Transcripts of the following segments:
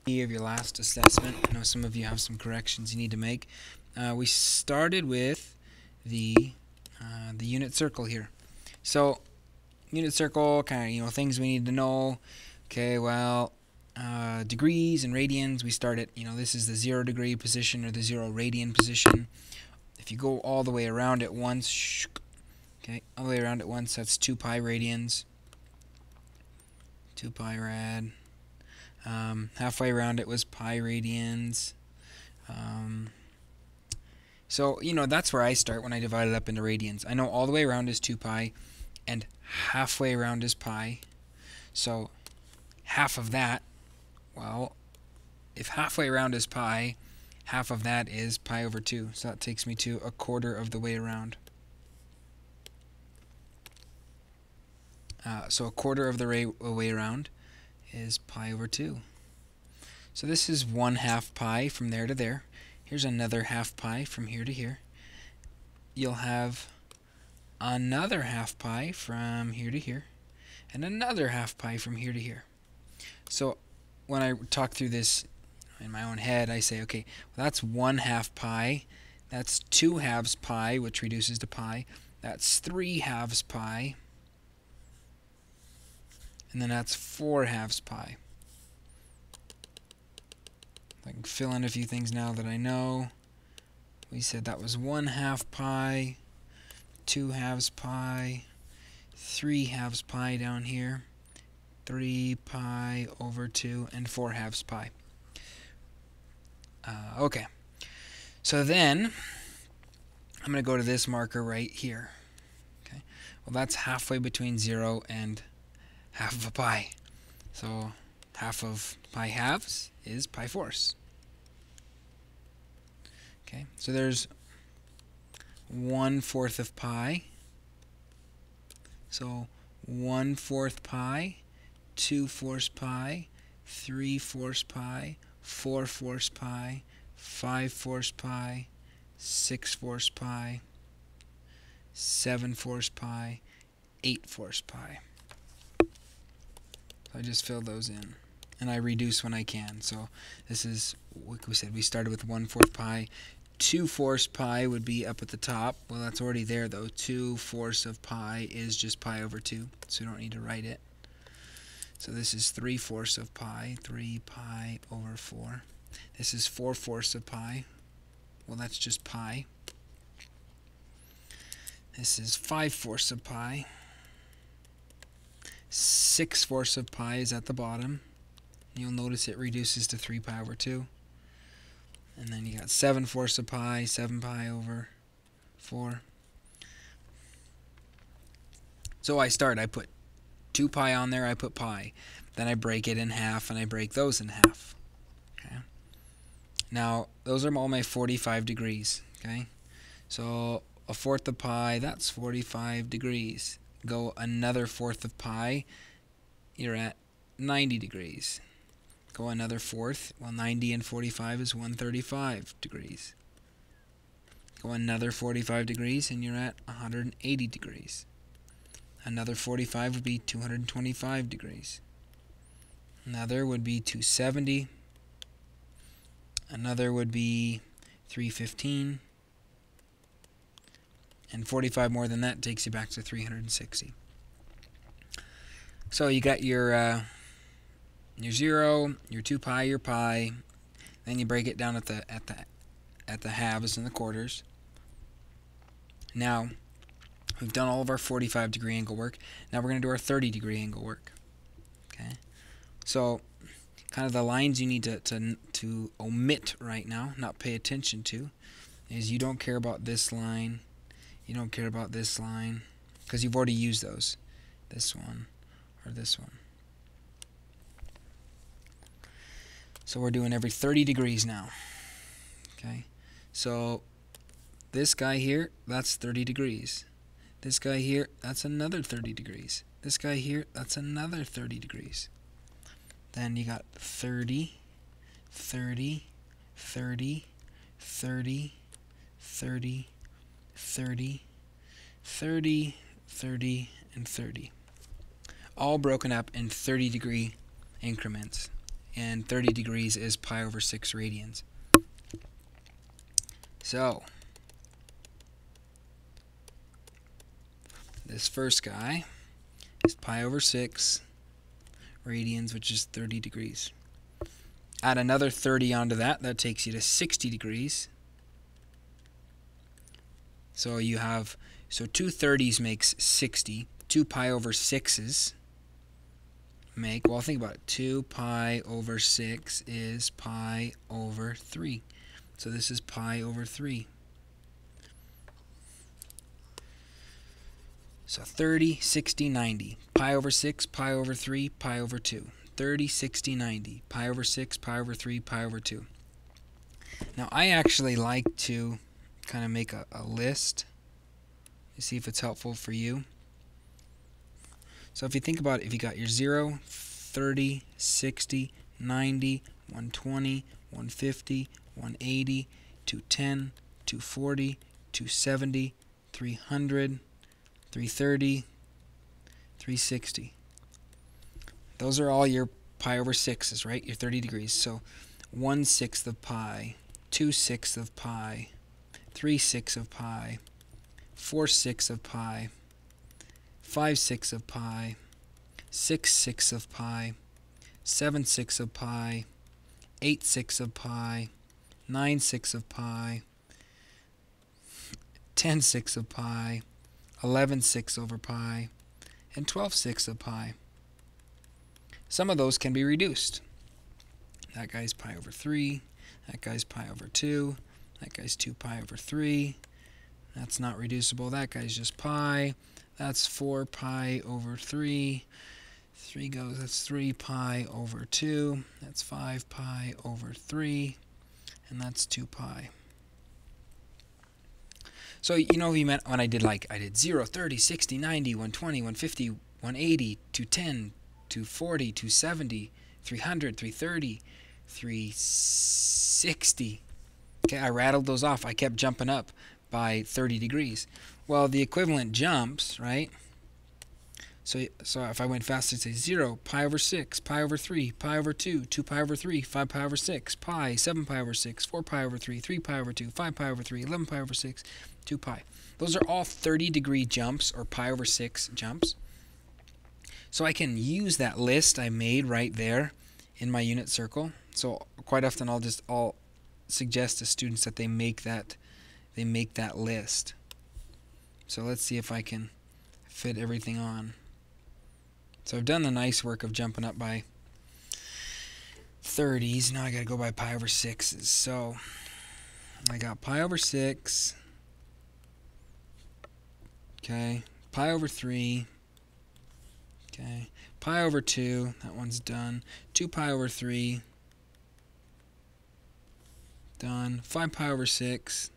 Of your last assessment. I know some of you have some corrections you need to make. We started with the unit circle here. So unit circle, kind of things we need to know. Okay, well, degrees and radians. We start at this is the 0 degree position or the 0 radian position. If you go all the way around at once, okay, all the way around at once, that's 2 pi radians. 2 pi rad. Halfway around it was pi radians. So, that's where I start when I divide it up into radians. I know all the way around is 2 pi, and halfway around is pi. So, half of that, well, if halfway around is pi, half of that is pi over 2. So that takes me to a quarter of the way around. So a quarter of the way around is pi over 2. So this is 1/2 pi from there to there. Here's another half pi from here to here. You'll have another half pi from here to here, and another half pi from here to here. So when I talk through this in my own head, I say, okay, well, that's 1/2 pi. That's 2/2 pi, which reduces to pi. That's 3/2 pi. And then that's 4/2 pi. I can fill in a few things now that I know. We said that was 1/2 pi, 2/2 pi, 3/2 pi down here, 3 pi over 2, and 4/2 pi. Okay, so then I'm going to go to this marker right here. Okay, well, that's halfway between 0 and half of a pi. So half of pi halves is pi fourths. Okay, so there's 1/4 of pi. So 1/4 pi, 2/4 pi, 3/4 pi, 4/4 pi, 5/4 pi, 6/4 pi, 7/4 pi, 8/4 pi. So I just fill those in, and I reduce when I can. So this is, like we said, we started with 1/4 pi. 2/4 pi would be up at the top. Well, that's already there though. 2/4 of pi is just pi over 2, so we don't need to write it. So this is 3/4 of pi, 3 pi over 4. This is 4/4 of pi. Well, that's just pi. This is 5/4 of pi. 6/4 of pi is at the bottom. You'll notice it reduces to 3 pi over 2. And then you got 7/4 of pi, 7 pi over 4. So I put 2 pi on there, I put pi. Then I break it in half, and I break those in half. Okay. Now, those are all my 45 degrees. Okay. So a fourth of pi, that's 45 degrees. Go another fourth of pi, you're at 90 degrees. Go another fourth, well, 90 and 45 is 135 degrees. Go another 45 degrees and you're at 180 degrees. Another 45 would be 225 degrees. Another would be 270. Another would be 315. And 45 more than that takes you back to 360. So you got your 0, your 2 pi, your pi. Then you break it down at the halves and the quarters. Now we've done all of our 45 degree angle work. Now we're going to do our 30 degree angle work. Okay. So kind of the lines you need to omit right now, not pay attention to, is you don't care about this line. You don't care about this line because you've already used those. This one or this one. So we're doing every 30 degrees now. Okay. So this guy here, that's 30 degrees. This guy here, that's another 30 degrees. This guy here, that's another 30 degrees. Then you got 30, 30, 30, 30, 30, 30, 30, 30, and 30. All broken up in 30 degree increments. and 30 degrees is pi over 6 radians. So this first guy is pi over 6 radians, which is 30 degrees. Add another 30 onto that, that takes you to 60 degrees. So you have, so 2 30s makes 60. 2 pi over 6s make, well, think about it. 2 pi over 6 is pi over 3. So this is pi over 3. So 30, 60, 90. Pi over 6, pi over 3, pi over 2. 30, 60, 90. Pi over 6, pi over 3, pi over 2. Now I actually like to kind of make a list to see if it's helpful for you. So if you think about it, if you got your 0, 30, 60, 90, 120, 150, 180, 210, 240, 270, 300, 330, 360. Those are all your pi over 6s, right? Your 30 degrees. So 1/6 of pi, 2/6 of pi, 3/6 of pi, 4/6 of pi, 5/6 of pi, 6/6 of pi, 7/6 of pi, 8/6 of pi, 9/6 of pi, 10/6 of pi, 11/6 over pi, and 12/6 of pi. Some of those can be reduced. That guy's pi over 3, that guy's pi over 2, that guy's 2 pi over 3. That's not reducible. That guy's just pi. That's 4 pi over 3. 3 goes, that's 3 pi over 2. That's 5 pi over 3. And that's 2 pi. So, you know, you meant when I did 0, 30, 60, 90, 120, 150, 180, 210, 240, 270, 300, 330, 360. Okay, I rattled those off. I kept jumping up by 30 degrees. Well, the equivalent jumps, right? So if I went fast, I'd say 0, pi over 6, pi over 3, pi over 2, 2 pi over 3, 5 pi over 6, pi, 7 pi over 6, 4 pi over 3, 3 pi over 2, 5 pi over 3, 11 pi over 6, 2 pi. Those are all 30-degree jumps, or pi over 6 jumps. So I can use that list I made right there in my unit circle. So quite often I'll suggest to students that they make that list. So let's see if I can fit everything on. So I've done the nice work of jumping up by 30s. Now I got to go by pi over 6s. So I got pi over 6. Okay. Pi over 3. Okay. Pi over 2. That one's done. 2 pi over 3. Done. 5 pi over 6.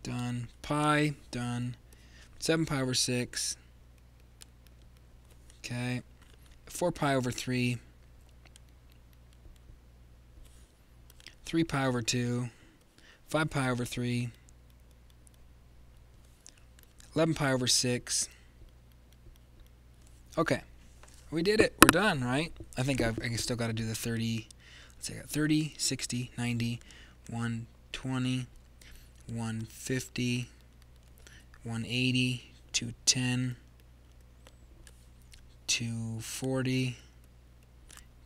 Done. Pi. Done. 7 pi over 6. Okay. 4 pi over 3. 3 pi over 2. 5 pi over 3. 11 pi over 6. Okay. We did it. We're done, right? I think I still got to do the 30. Let's see, I got 30, 60, 90, 120, 150, 180, 210, 240,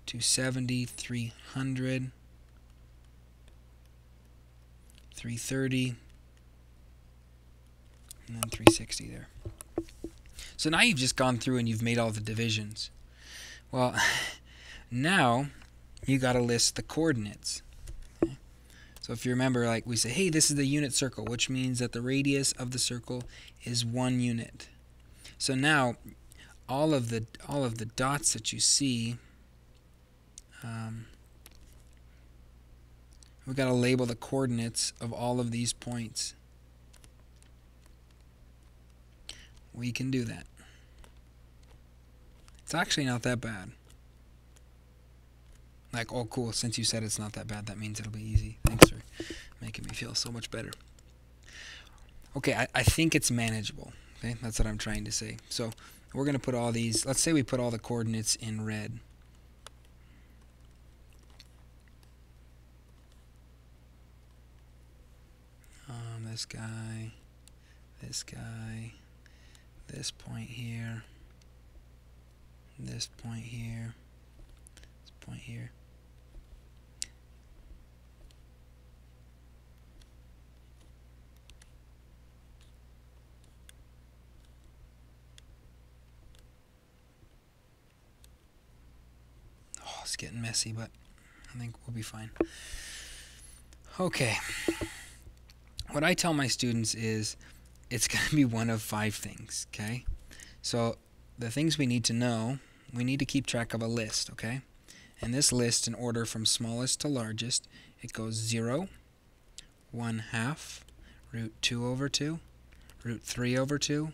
270, 300, 330, and then 360 there. So now you've just gone through and you've made all the divisions. Well, now you got to list the coordinates. Okay? So if you remember, like we say, hey, this is the unit circle, which means that the radius of the circle is 1 unit. So now all of the dots that you see, we've got to label the coordinates of all of these points. We can do that. It's actually not that bad. Like, oh cool, since you said it's not that bad, that means it'll be easy. Thanks for making me feel so much better. Okay, I think it's manageable. Okay, that's what I'm trying to say. So we're going to put all these, let's say we put all the coordinates in red. this guy, this guy, this point here, this point here, this point here. Oh, it's getting messy, but I think we'll be fine. Okay. What I tell my students is it's going to be one of 5 things, okay? So the things we need to know, we need to keep track of a list, okay? And this list, in order from smallest to largest, it goes 0, 1/2, root 2 over 2, root 3 over 2,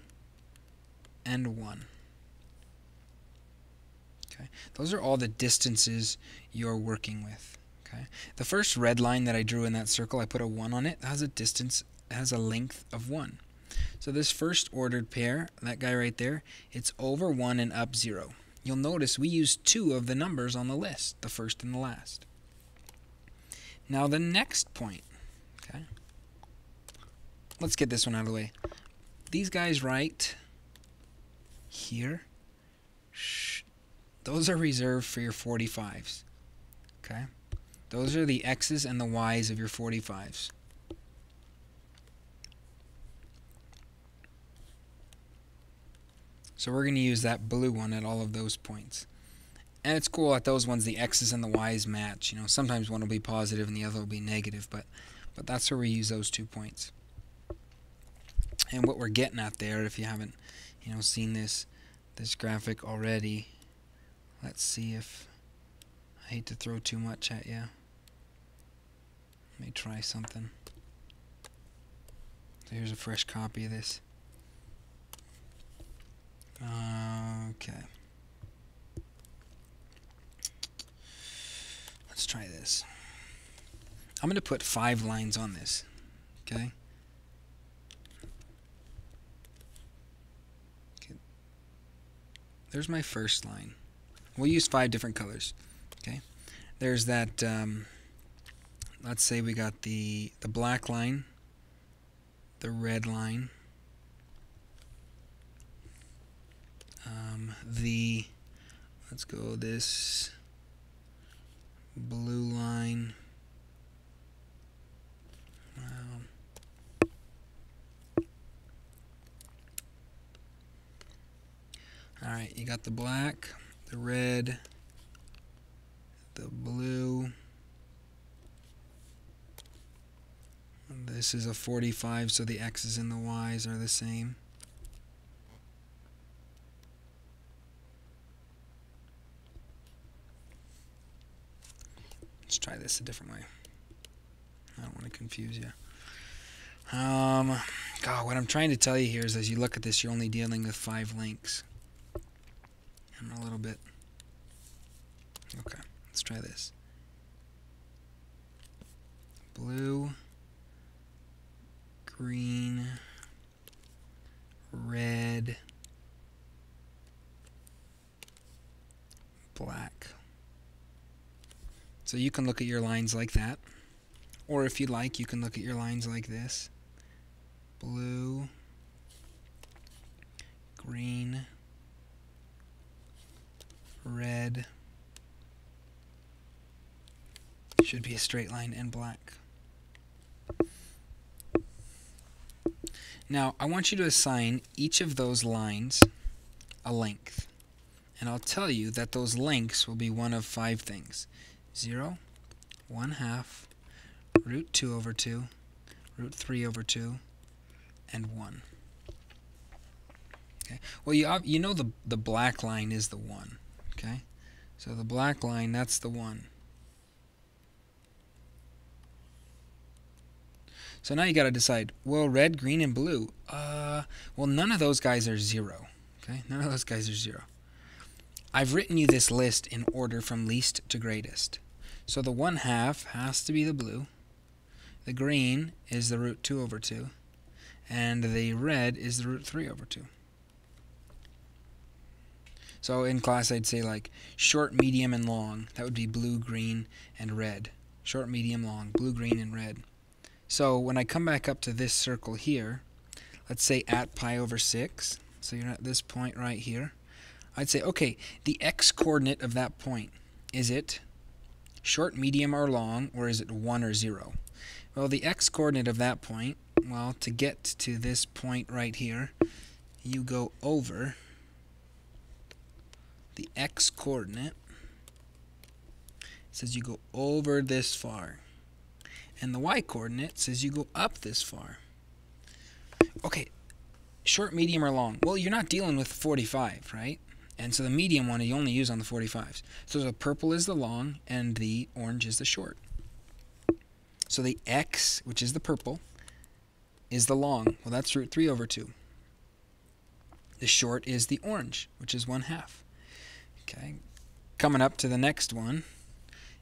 and 1. Okay? Those are all the distances you're working with. Okay? The first red line that I drew in that circle, I put a 1 on it. That has a distance, it has a length of 1. So this first ordered pair, that guy right there, it's over 1 and up 0. You'll notice we used 2 of the numbers on the list, the first and the last. Now the next point, okay? Let's get this one out of the way. These guys right here, those are reserved for your 45s, okay? Those are the X's and the Y's of your 45s. So we're going to use that blue one at all of those points. And it's cool at those ones the X's and the Y's match. You know, sometimes one will be positive and the other will be negative, but that's where we use those 2 points. And what we're getting at there, if you haven't, you know, seen this graphic already, let's see if, I hate to throw too much at you. Let me try something. So here's a fresh copy of this. Okay. Let's try this. I'm going to put 5 lines on this. Okay? There's my first line. We'll use 5 different colors. Okay? There's that, let's say we got the black line, the red line, let's go this blue line. Alright, you got the black, the red, the blue. This is a 45, so the X's and the Y's are the same. Let's try this a different way. I don't want to confuse you. God, what I'm trying to tell you here is as you look at this, you're only dealing with 5 links. And a little bit. Okay, let's try this. Blue, green, red, black. So you can look at your lines like that. Or if you like, you can look at your lines like this. Blue, green, red. Should be a straight line, and black. Now, I want you to assign each of those lines a length. And I'll tell you that those lengths will be one of 5 things. 0, 1/2, root 2 over 2, root 3 over 2, and 1. Okay. Well, you know the black line is the 1. Okay. So the black line, that's the 1. So now you got to decide, well, red, green, and blue. Well, none of those guys are 0. Okay, none of those guys are 0. I've written you this list in order from least to greatest. So the 1/2 has to be the blue. The green is the root 2 over 2. And the red is the root 3 over 2. So in class I'd say like short, medium, and long. That would be blue, green, and red. Short, medium, long. Blue, green, and red. So when I come back up to this circle here, let's say at pi over 6, so you're at this point right here, I'd say, okay, the x-coordinate of that point, is it short, medium, or long, or is it 1 or 0? Well, the x-coordinate of that point, well, to get to this point right here, you go over the x-coordinate. It says you go over this far. And the y-coordinate says you go up this far. Okay, short, medium, or long? Well, you're not dealing with 45, right? And so the medium one you only use on the 45s. So the purple is the long and the orange is the short. So the x, which is the purple, is the long. Well, that's root 3 over 2. The short is the orange, which is 1/2. Okay. Coming up to the next one,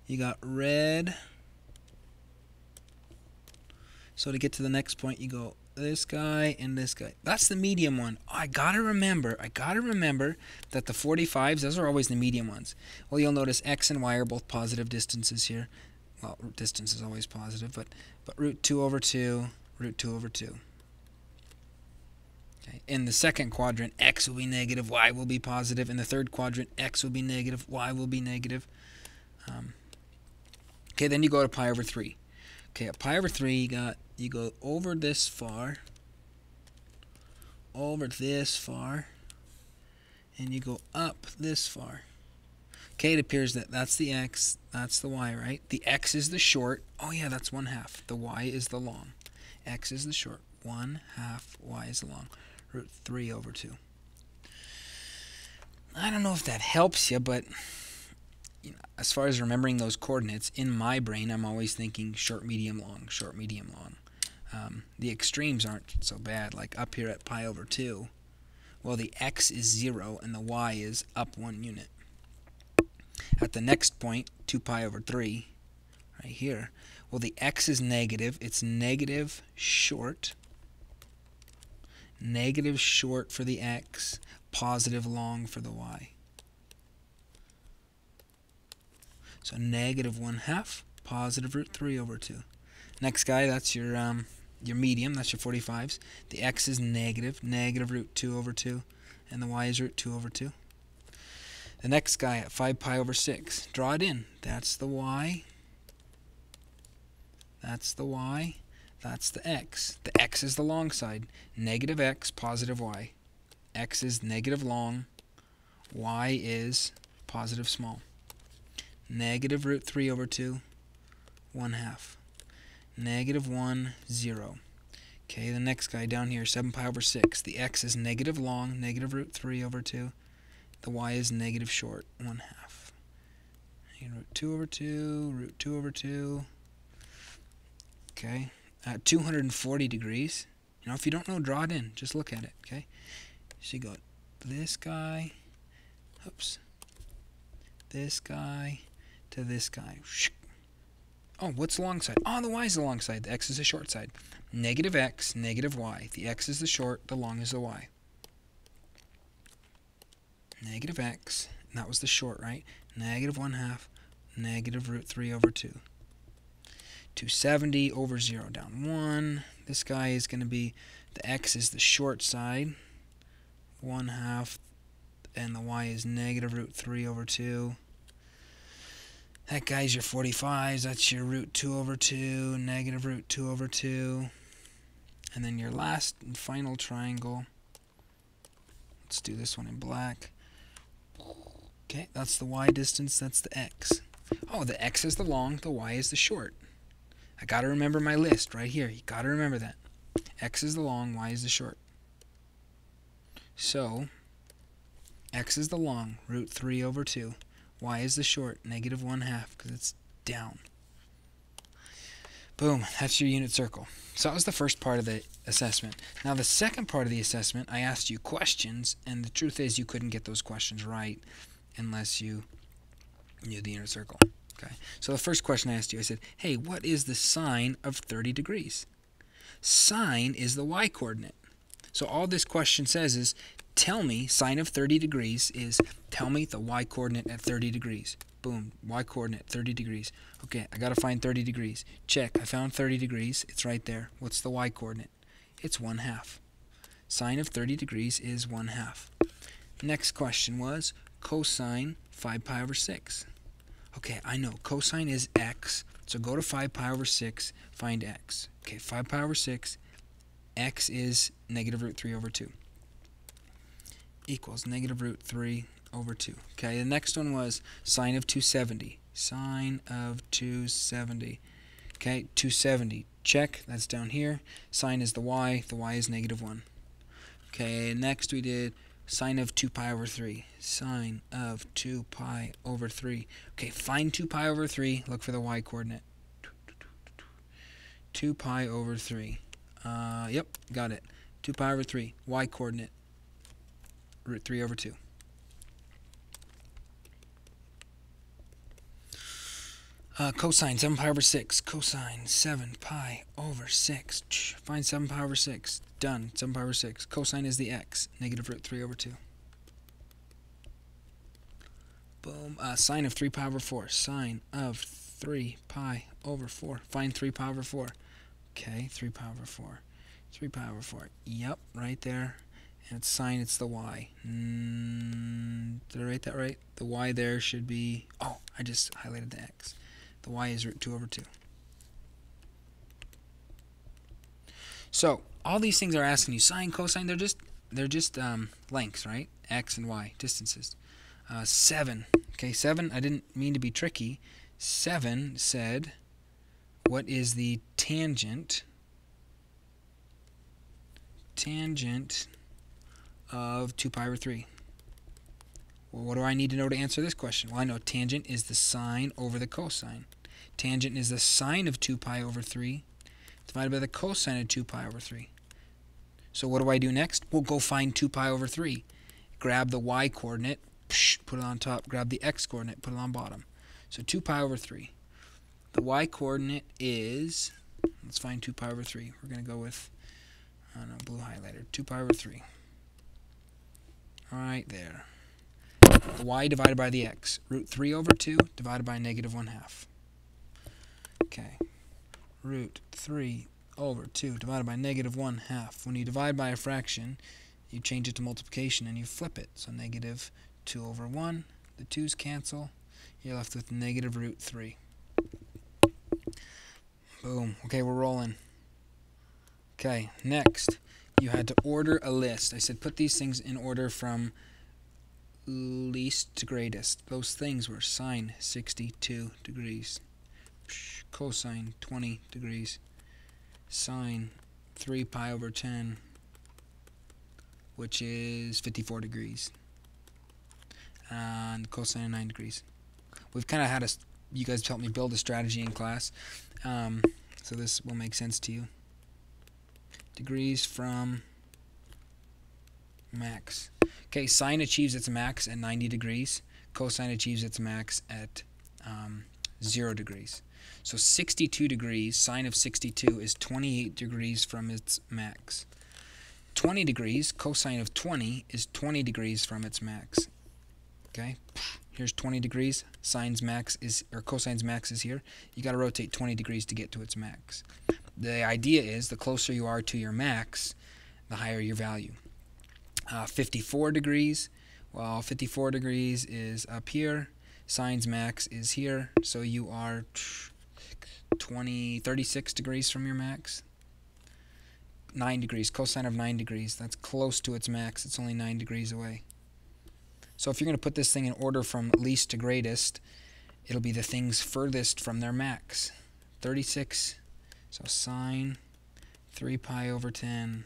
you got red. So to get to the next point, you go this guy and this guy. That's the medium one. Oh, I gotta remember that the 45s, those are always the medium ones. Well, you'll notice x and y are both positive distances here. Well, distance is always positive, but root 2 over 2, root 2 over 2. Okay. In the second quadrant, x will be negative, y will be positive. In the third quadrant, x will be negative, y will be negative. Okay, then you go to pi over 3. Okay, at pi over 3, you go over this far, over this far, and you go up this far. Okay, it appears that that's the x, that's the y, right? The x is the short. Oh yeah, that's 1/2. The y is the long. X is the short. 1/2. Y is the long. Root 3 over 2. I don't know if that helps you, but as far as remembering those coordinates, in my brain, I'm always thinking short, medium, long, short, medium, long. The extremes aren't so bad. Like up here at pi over 2, well, the x is 0 and the y is up 1 unit. At the next point, 2 pi over 3, right here, well, the x is negative. It's negative short. Negative short for the x, positive long for the y. So negative 1/2, positive root 3 over 2. Next guy, that's your medium, that's your 45s. The x is negative, negative root 2 over 2, and the y is root 2 over 2. The next guy at 5 pi over 6, draw it in. That's the y. That's the y. That's the x. The x is the long side. Negative x, positive y. X is negative long. Y is positive small. Negative root 3 over 2, 1/2. Negative 1, 0. Okay, the next guy down here, 7 pi over 6. The x is negative long, negative root 3 over 2. The y is negative short, 1/2. Root 2 over 2, root 2 over 2. Okay, at 240 degrees. You know, if you don't know, draw it in. Just look at it, okay? So you go this guy, oops, this guy to this guy. Oh, what's the long side? Oh, the y is the long side. The x is the short side. Negative x, negative y. The x is the short, the long is the y. Negative x, and that was the short, right? Negative 1/2, negative root 3 over 2. 270 over 0 down 1. This guy is going to be, the x is the short side, 1/2, and the y is negative root 3 over 2. That guy's your 45s. That's your root 2 over 2, negative root 2 over 2. And then your last and final triangle. Let's do this one in black. Okay, that's the y distance, that's the x. Oh, the x is the long, the y is the short. I gotta remember my list right here. You gotta remember that. X is the long, y is the short. So, x is the long, root 3 over 2. Y is the short, negative 1/2, because it's down. Boom, that's your unit circle. So that was the first part of the assessment. Now the second part of the assessment, I asked you questions, and the truth is you couldn't get those questions right unless you knew the unit circle. Okay. So the first question I asked you, I said, hey, what is the sine of 30 degrees? Sine is the y-coordinate. So all this question says is, tell me, sine of 30 degrees is, tell me the y-coordinate at 30 degrees. Boom. Y-coordinate, 30 degrees. Okay, I got to find 30 degrees. Check. I found 30 degrees. It's right there. What's the y-coordinate? It's 1/2. Sine of 30 degrees is 1/2. Next question was cosine 5 pi over 6. Okay, I know. Cosine is x. So go to 5 pi over 6, find x. Okay, 5 pi over 6, x is negative root 3 over 2. Equals negative root 3 over 2. Okay, the next one was sine of 270. Sine of 270. Okay, 270. Check, that's down here. Sine is the y is negative 1. Okay, next we did sine of 2 pi over 3. Sine of 2 pi over 3. Okay, find 2 pi over 3. Look for the y-coordinate. 2 pi over 3. Yep, got it. 2 pi over 3. Y-coordinate. Root 3 over 2. Cosine 7 pi over 6. Cosine 7 pi over 6. Find 7 pi over 6. Done. 7 pi over 6. Cosine is the x. Negative root 3 over 2. Boom. Sine of 3 pi over 4. Sine of 3 pi over 4. Find 3 pi over 4. Okay, 3 pi over 4. 3 pi over 4. Yep, right there. And it's sine, it's the y. Did I write that right? The y there should be... Oh, I just highlighted the x. The y is root 2 over 2. So, all these things are asking you sine, cosine, they're just lengths, right? X and y, distances. 7. Okay, 7, I didn't mean to be tricky. 7 said, what is the tangent of 2 pi over 3? Well, what do I need to know to answer this question? Well, I know tangent is the sine over the cosine. Tangent is the sine of 2 pi over 3 divided by the cosine of 2 pi over 3. So what do I do next? We'll go find 2 pi over 3. Grab the y-coordinate, put it on top. Grab the x-coordinate, put it on bottom. So 2 pi over 3. The y-coordinate is, let's find 2 pi over 3. We're going to go with, I don't know, blue highlighter. 2 pi over 3. Right there. The y divided by the x. Root 3 over 2 divided by negative 1/2. Okay. Root 3 over 2 divided by negative 1/2. When you divide by a fraction, you change it to multiplication and you flip it. So negative 2 over 1. The 2's cancel. You're left with negative root 3. Boom. Okay, we're rolling. Okay, next. You had to order a list. I said put these things in order from least to greatest. Those things were sine 62 degrees, cosine 20 degrees, sine 3 pi over 10, which is 54 degrees, and cosine 9 degrees. We've kind of had you guys helped me build a strategy in class, so this will make sense to you. Degrees from max. Okay, sine achieves its max at 90 degrees. Cosine achieves its max at 0 degrees. So 62 degrees, sine of 62 is 28 degrees from its max. 20 degrees, cosine of 20 is 20 degrees from its max. Okay, here's 20 degrees. Sine's max is, or cosine's max is here. You got to rotate 20 degrees to get to its max. The idea is the closer you are to your max, the higher your value. 54 degrees, well, 54 degrees is up here. Sine's max is here, so you are 36 degrees from your max. 9 degrees, cosine of 9 degrees, that's close to its max. It's only 9 degrees away. So if you're going to put this thing in order from least to greatest, it'll be the things furthest from their max. 36, so sine 3 pi over 10.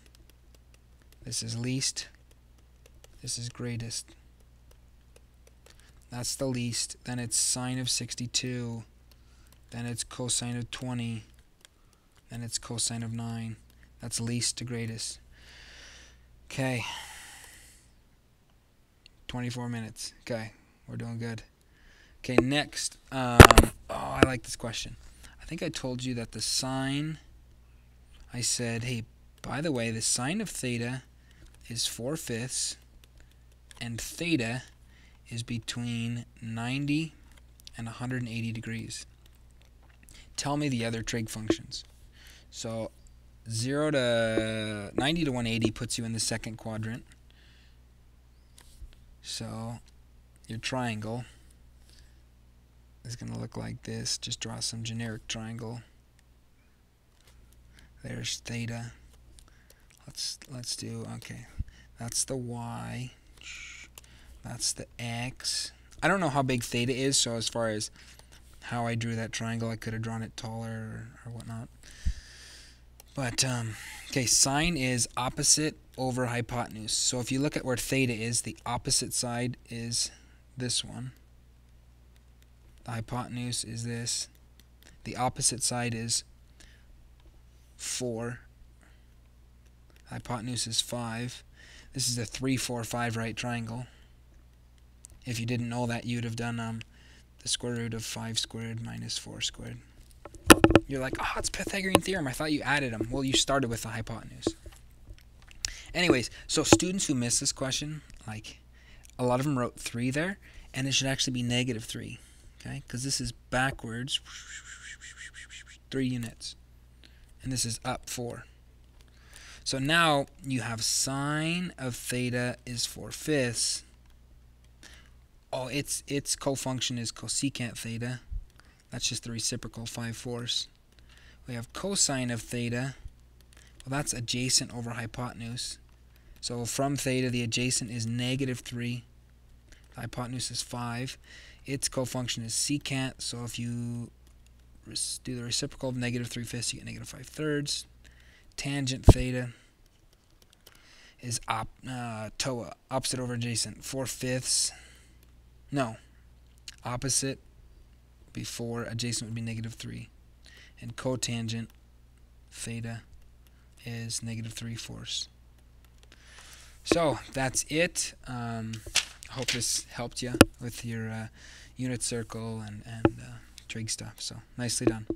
This is least. This is greatest. That's the least. Then it's sine of 62. Then it's cosine of 20. Then it's cosine of 9. That's least to greatest. Okay. 24 minutes. Okay. We're doing good. Okay, next. Oh, I like this question. I think I told you that the sine, I said, hey, by the way, the sine of theta is 4/5, and theta is between 90 and 180 degrees. Tell me the other trig functions. So 0 to 90 to 180 puts you in the second quadrant. So your triangle is going to look like this. Just draw some generic triangle. There's theta. Let's do, okay, that's the y, that's the x. I don't know how big theta is, so as far as how I drew that triangle, I could have drawn it taller or whatnot. But, okay, sine is opposite over hypotenuse. So if you look at where theta is, the opposite side is this one. The hypotenuse is this. The opposite side is 4. Hypotenuse is 5. This is a 3, 4, 5 right triangle. If you didn't know that, you'd have done the square root of 5 squared minus 4 squared. You're like, oh, it's Pythagorean theorem. I thought you added them. Well, you started with the hypotenuse. Anyways, so students who miss this question, like a lot of them wrote 3 there, and it should actually be negative 3, okay? Because this is backwards, 3 units, and this is up 4. So now you have sine of theta is 4/5. Oh, its cofunction is cosecant theta. That's just the reciprocal, 5/4. We have cosine of theta. Well, that's adjacent over hypotenuse. So from theta, the adjacent is negative 3. The hypotenuse is 5. Its cofunction is secant. So if you do the reciprocal of negative 3/5, you get negative 5/3. Tangent theta is TOA, opposite over adjacent, 4/5. No, opposite before adjacent would be negative 3. And cotangent theta is negative 3/4. So that's it. I hope this helped you with your unit circle and trig stuff. So nicely done.